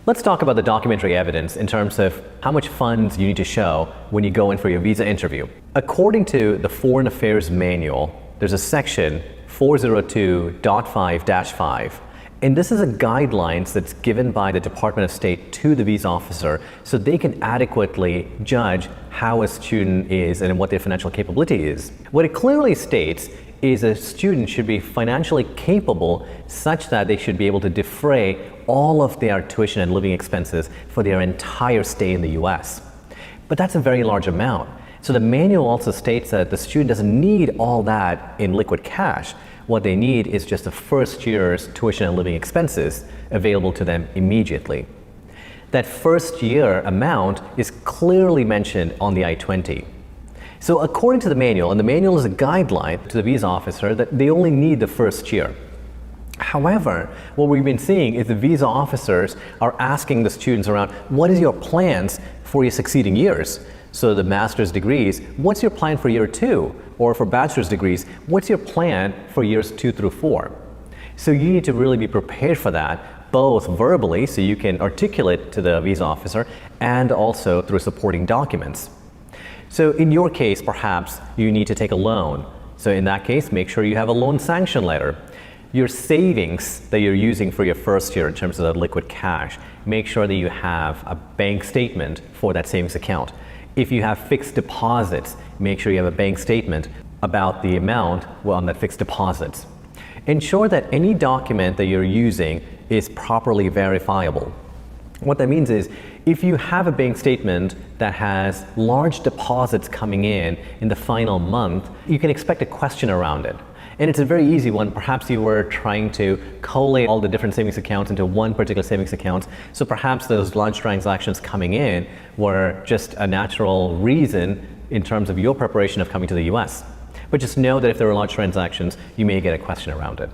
Let's talk about the documentary evidence in terms of how much funds you need to show when you go in for your visa interview. According to the Foreign Affairs Manual, there's a section 402.5-5, and this is a guidelines that's given by the Department of State to the visa officer so they can adequately judge how a student is and what their financial capability is. What it clearly states is a student should be financially capable such that they should be able to defray all of their tuition and living expenses for their entire stay in the US. But that's a very large amount. So the manual also states that the student doesn't need all that in liquid cash. What they need is just the first year's tuition and living expenses available to them immediately. That first year amount is clearly mentioned on the I-20. So according to the manual, and the manual is a guideline to the visa officer that they only need the first year. However, what we've been seeing is the visa officers are asking the students around, what is your plans for your succeeding years? So the master's degrees, what's your plan for year 2? Or for bachelor's degrees, what's your plan for years 2 through 4? So you need to really be prepared for that, both verbally, so you can articulate to the visa officer, and also through supporting documents. So in your case, perhaps you need to take a loan. So in that case, make sure you have a loan sanction letter. Your savings that you're using for your first year in terms of the liquid cash, make sure that you have a bank statement for that savings account. If you have fixed deposits, make sure you have a bank statement about the amount on that fixed deposits. Ensure that any document that you're using is properly verifiable. What that means is, if you have a bank statement that has large deposits coming in the final month, you can expect a question around it. And it's a very easy one. Perhaps you were trying to collate all the different savings accounts into one particular savings account. So perhaps those large transactions coming in were just a natural reason in terms of your preparation of coming to the US. But just know that if there are large transactions, you may get a question around it.